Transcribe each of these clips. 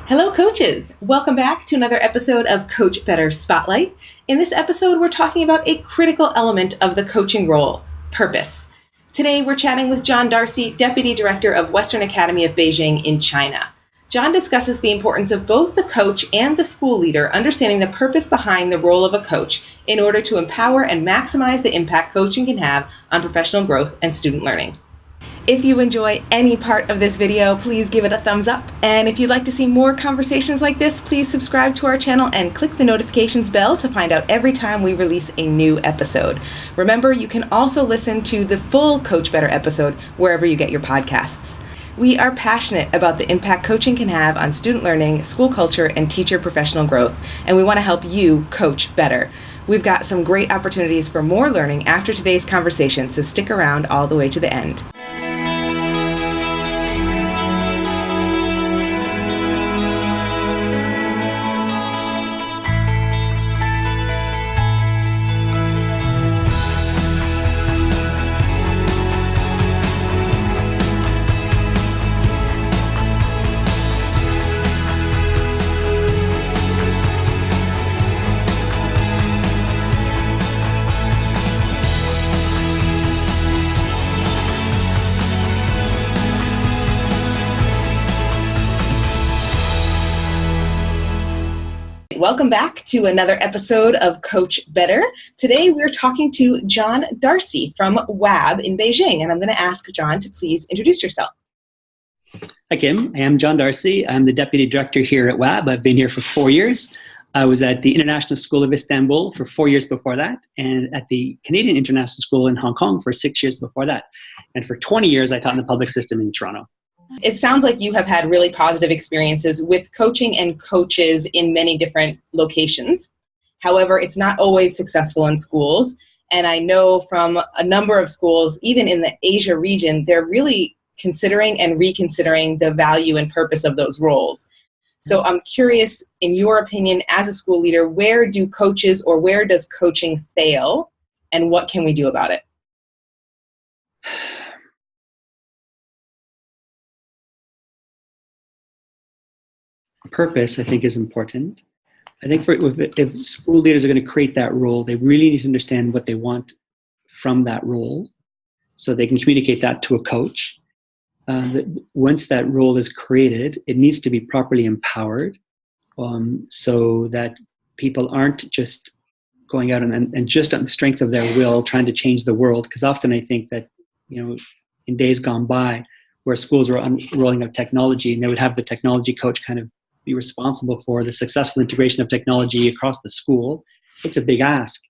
Hello, coaches. Welcome back to another episode of Coach Better Spotlight. In this episode, we're talking about a critical element of the coaching role, purpose. Today, we're chatting with John Darcy, Deputy Director of Western Academy of Beijing in China. John discusses the importance of both the coach and the school leader understanding the purpose behind the role of a coach in order to empower and maximize the impact coaching can have on professional growth and student learning. If you enjoy any part of this video, please give it a thumbs up. And if you'd like to see more conversations like this, please subscribe to our channel and click the notifications bell to find out every time we release a new episode. Remember, you can also listen to the full Coach Better episode wherever you get your podcasts. We are passionate about the impact coaching can have on student learning, school culture, and teacher professional growth, and we want to help you coach better. We've got some great opportunities for more learning after today's conversation, so stick around all the way to the end. Welcome back to another episode of Coach Better. Today we're talking to John Darcy from WAB in Beijing, and I'm going to ask John to please introduce yourself. Hi, Kim. I am John Darcy. I'm the Deputy Director here at WAB. I've been here for 4 years. I was at the International School of Istanbul for 4 years before that, and at the Canadian International School in Hong Kong for 6 years before that. And for 20 years, I taught in the public system in Toronto. It sounds like you have had really positive experiences with coaching and coaches in many different locations. However, it's not always successful in schools. And I know from a number of schools, even in the Asia region, they're really considering and reconsidering the value and purpose of those roles. So I'm curious, in your opinion, as a school leader, where do coaches or where does coaching fail, and what can we do about it? Purpose, I think, is important. I think if school leaders are going to create that role, they really need to understand what they want from that role so they can communicate that to a coach. Once that role is created, it needs to be properly empowered so that people aren't just going out and just on the strength of their will trying to change the world. Because often I think that, in days gone by where schools were rolling out technology and they would have the technology coach kind of be responsible for the successful integration of technology across the school. It's a big ask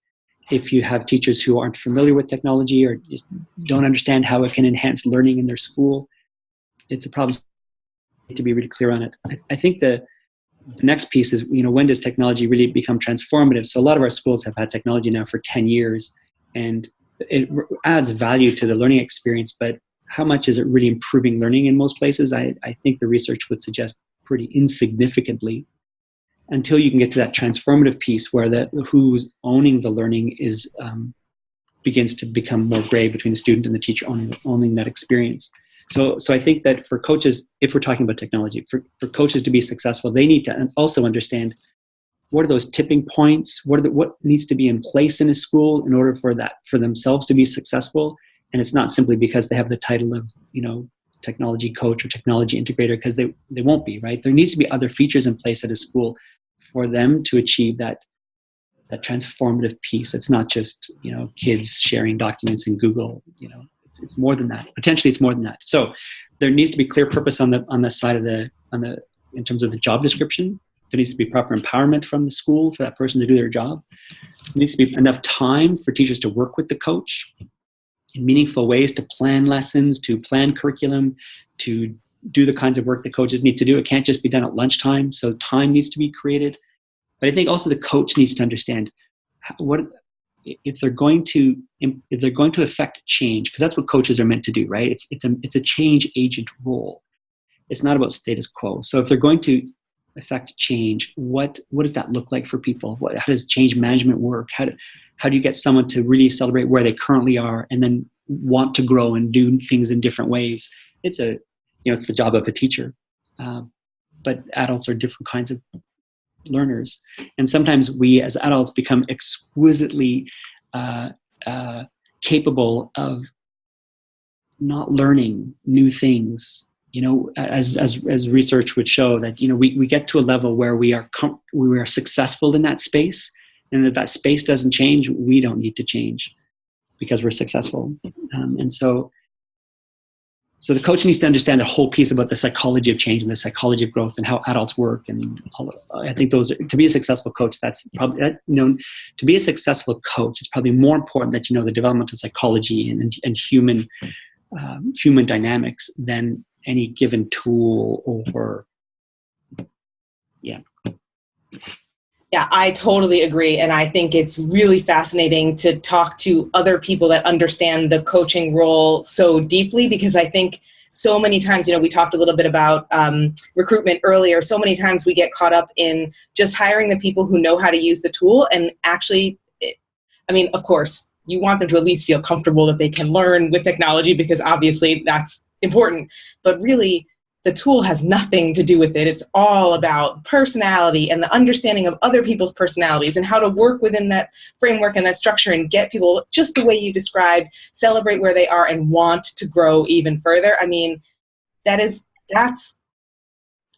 if you have teachers who aren't familiar with technology or just don't understand how it can enhance learning in their school. It's a problem to be really clear on it. I think the next piece is, when does technology really become transformative? So a lot of our schools have had technology now for 10 years, and it adds value to the learning experience, but how much is it really improving learning in most places? I think the research would suggest pretty insignificantly, until you can get to that transformative piece where who's owning the learning is begins to become more gray between the student and the teacher owning that experience. So I think that for coaches, if we're talking about technology, for coaches to be successful, they need to also understand what are those tipping points, what needs to be in place in a school in order for themselves to be successful. And it's not simply because they have the title of technology coach or technology integrator, because they won't be, right? There needs to be other features in place at a school for them to achieve that transformative piece. It's not just, kids sharing documents in Google, it's more than that. Potentially it's more than that. So there needs to be clear purpose on the side of in terms of the job description. There needs to be proper empowerment from the school for that person to do their job. There needs to be enough time for teachers to work with the coach in meaningful ways, to plan lessons, to plan curriculum, to do the kinds of work that coaches need to do. It can't just be done at lunchtime, so time needs to be created. But I think also the coach needs to understand what if they're going to affect change, because that's what coaches are meant to do, right? It's a change agent role. It's not about status quo. So if they're going to affect change, what does that look like for people? How does change management work? How do you get someone to really celebrate where they currently are and then want to grow and do things in different ways? It's the job of a teacher. but adults are different kinds of learners. And sometimes we as adults become exquisitely capable of not learning new things. As research would show that, we get to a level where we are successful in that space, and if that space doesn't change, we don't need to change because we're successful. And so the coach needs to understand the whole piece about the psychology of change and the psychology of growth and how adults work. And I think to be a successful coach, that's probably, to be a successful coach, it's probably more important that you know the developmental psychology and human dynamics than any given tool or, yeah. Yeah, I totally agree. And I think it's really fascinating to talk to other people that understand the coaching role so deeply, because I think so many times, we talked a little bit about recruitment earlier. So many times we get caught up in just hiring the people who know how to use the tool. And actually, of course, you want them to at least feel comfortable that they can learn with technology, because obviously that's important. But really, the tool has nothing to do with it. It's all about personality and the understanding of other people's personalities and how to work within that framework and that structure and get people just the way you described, celebrate where they are and want to grow even further. That's,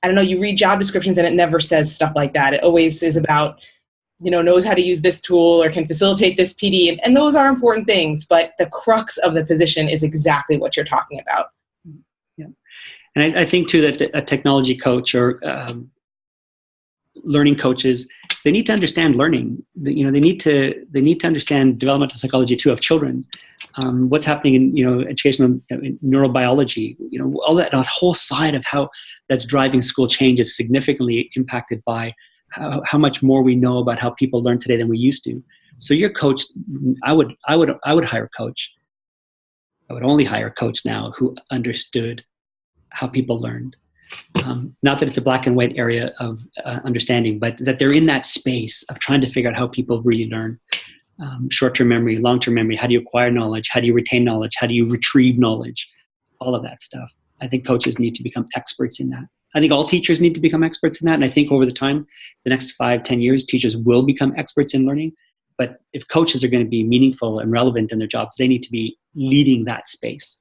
I don't know, you read job descriptions and it never says stuff like that. It always is about, knows how to use this tool or can facilitate this PD. And those are important things, but the crux of the position is exactly what you're talking about. Yeah. And I think too that a technology coach or learning coaches, they need to understand learning. They need to understand developmental psychology too of children. What's happening in educational neurobiology. All that whole side of how that's driving school change is significantly impacted by how much more we know about how people learn today than we used to. So your coach, I would hire a coach. I would only hire a coach now who understood how people learned. Not that it's a black and white area of understanding, but that they're in that space of trying to figure out how people really learn. Short-term memory, long-term memory, how do you acquire knowledge? How do you retain knowledge? How do you retrieve knowledge? All of that stuff. I think coaches need to become experts in that. I think all teachers need to become experts in that. And I think over the time, the next 5-10 years, teachers will become experts in learning. But if coaches are going to be meaningful and relevant in their jobs, they need to be leading that space.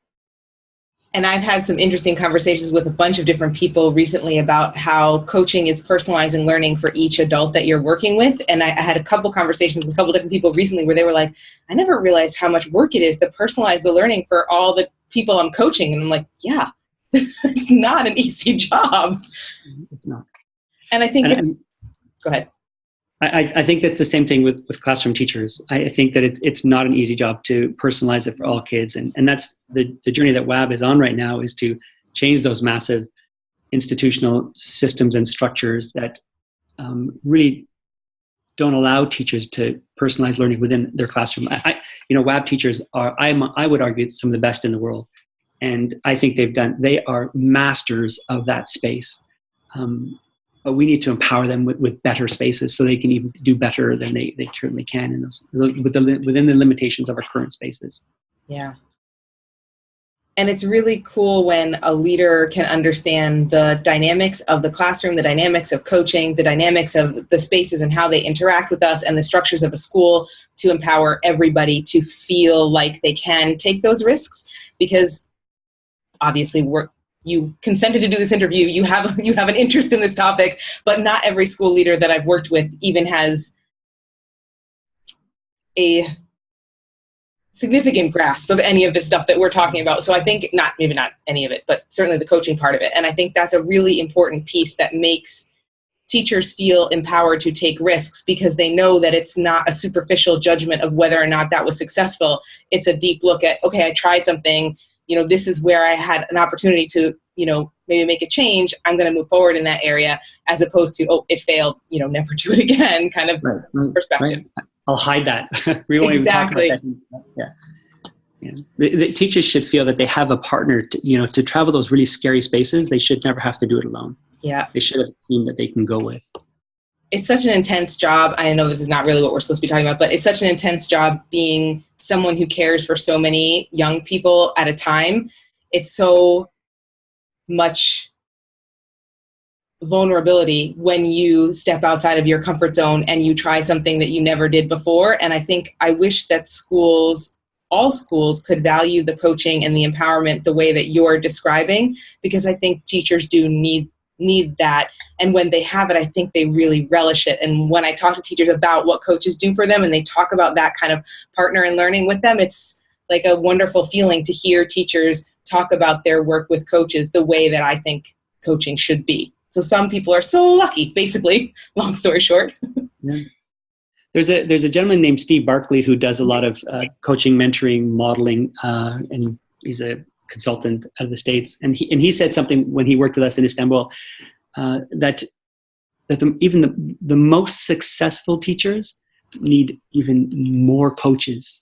And I've had some interesting conversations with a bunch of different people recently about how coaching is personalizing learning for each adult that you're working with. And I had a couple conversations with a couple different people recently where they were like, I never realized how much work it is to personalize the learning for all the people I'm coaching. And I'm like, yeah, it's not an easy job. It's not. And I think go ahead. I think that's the same thing with classroom teachers. I think that it's not an easy job to personalize it for all kids. And that's the journey that WAB is on right now, is to change those massive institutional systems and structures that really don't allow teachers to personalize learning within their classroom. WAB teachers I would argue, some of the best in the world. And I think they are masters of that space. But we need to empower them with better spaces so they can even do better than they currently can in those within the limitations of our current spaces. Yeah. And it's really cool when a leader can understand the dynamics of the classroom, the dynamics of coaching, the dynamics of the spaces and how they interact with us, and the structures of a school to empower everybody to feel like they can take those risks. Because obviously you consented to do this interview, you have an interest in this topic, but not every school leader that I've worked with even has a significant grasp of any of this stuff that we're talking about. So I think maybe not any of it, but certainly the coaching part of it. And I think that's a really important piece that makes teachers feel empowered to take risks, because they know that it's not a superficial judgment of whether or not that was successful. It's a deep look at, okay, I tried something, this is where I had an opportunity to, maybe make a change. I'm going to move forward in that area, as opposed to, oh, it failed, never do it again kind of perspective. Right. I'll hide that. We won't exactly. even talk about that. Yeah. The teachers should feel that they have a partner to travel those really scary spaces. They should never have to do it alone. Yeah. They should have a team that they can go with. It's such an intense job. I know this is not really what we're supposed to be talking about, but it's such an intense job being someone who cares for so many young people at a time. It's so much vulnerability when you step outside of your comfort zone and you try something that you never did before. And I wish that all schools could value the coaching and the empowerment the way that you're describing, because I think teachers do need that. And when they have it, I think they really relish it. And when I talk to teachers about what coaches do for them and they talk about that kind of partner in learning with them, it's like a wonderful feeling to hear teachers talk about their work with coaches the way that I think coaching should be. So some people are so lucky, basically, long story short. Yeah. There's a gentleman named Steve Barkley who does a lot of coaching, mentoring, modeling, and he's a consultant out of the States. And he said something when he worked with us in Istanbul, that even the most successful teachers need even more coaches.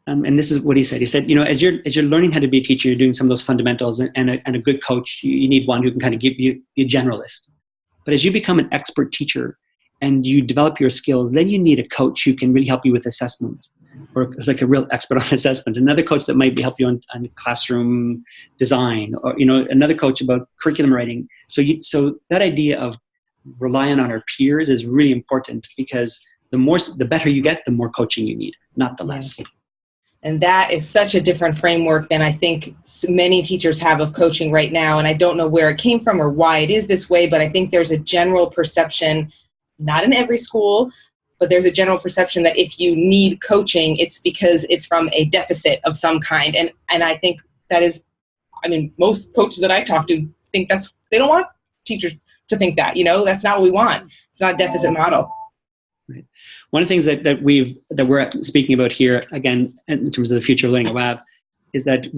And this is what he said. He said, as you're learning how to be a teacher, you're doing some of those fundamentals, and a good coach, you need one who can kind of give you be a generalist. But as you become an expert teacher and you develop your skills, then you need a coach who can really help you with assessment, or like a real expert on assessment. Another coach that might help you on classroom design, or another coach about curriculum writing. So that idea of relying on our peers is really important, because the better you get, the more coaching you need, not the less. Yeah. And that is such a different framework than I think many teachers have of coaching right now. And I don't know where it came from or why it is this way, but I think there's a general perception, not in every school, but there's a general perception that if you need coaching, it's because it's from a deficit of some kind. And I think that is, most coaches that I talk to think they don't want teachers to think that, that's not what we want. It's not a deficit model. Right. One of the things that we're speaking about here, again, in terms of the future of learning at WAB, is that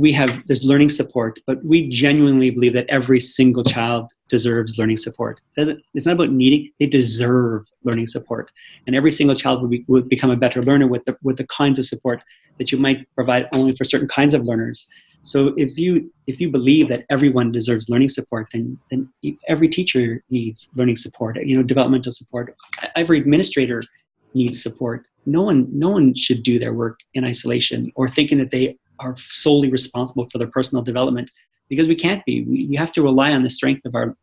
there's learning support, but we genuinely believe that every single child deserves learning support. It's not about needing; they deserve learning support, and every single child will become a better learner with the kinds of support that you might provide only for certain kinds of learners. So if you believe that everyone deserves learning support, then every teacher needs learning support, developmental support. Every administrator needs support. No one should do their work in isolation or thinking that they are solely responsible for their personal development, because we can't be. We have to rely on the strength of our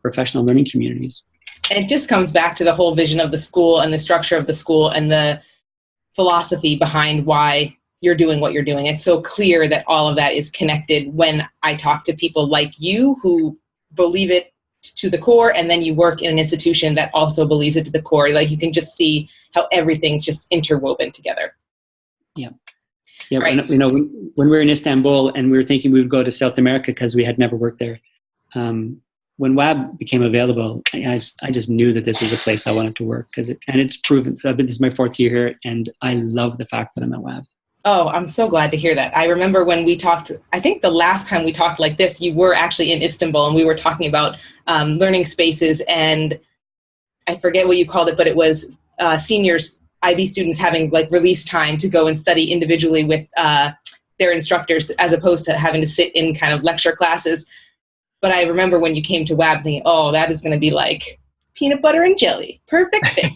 professional learning communities. And it just comes back to the whole vision of the school and the structure of the school and the philosophy behind why you're doing what you're doing. It's so clear that all of that is connected when I talk to people like you who believe it to the core, and then you work in an institution that also believes it to the core. Like, you can just see how everything's just interwoven together. Yeah. Yeah. Right. When we were in Istanbul and we were thinking we would go to South America because we had never worked there. When WAB became available, I just knew that this was a place I wanted to work, and it's proven. So this is my 4th year here, and I love the fact that I'm at WAB. Oh, I'm so glad to hear that. I remember when we talked, I think the last time we talked like this, you were actually in Istanbul, and we were talking about learning spaces, and I forget what you called it, but it was seniors, IB students having like release time to go and study individually with their instructors, as opposed to having to sit in kind of lecture classes. But I remember when you came to WAB thinking, oh, that is going to be like peanut butter and jelly. Perfect fit.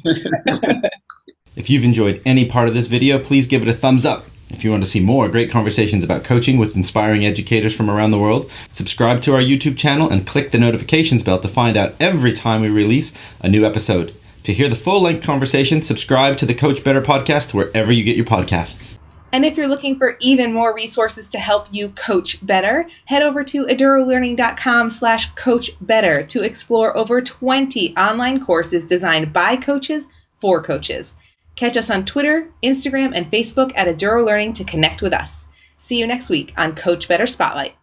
If you've enjoyed any part of this video, please give it a thumbs up. If you want to see more great conversations about coaching with inspiring educators from around the world, subscribe to our YouTube channel and click the notifications bell to find out every time we release a new episode. To hear the full-length conversation, subscribe to the Coach Better podcast wherever you get your podcasts. And if you're looking for even more resources to help you coach better, head over to edurolearning.com/coachbetter to explore over 20 online courses designed by coaches for coaches. Catch us on Twitter, Instagram, and Facebook at Eduro Learning to connect with us. See you next week on Coach Better Spotlight.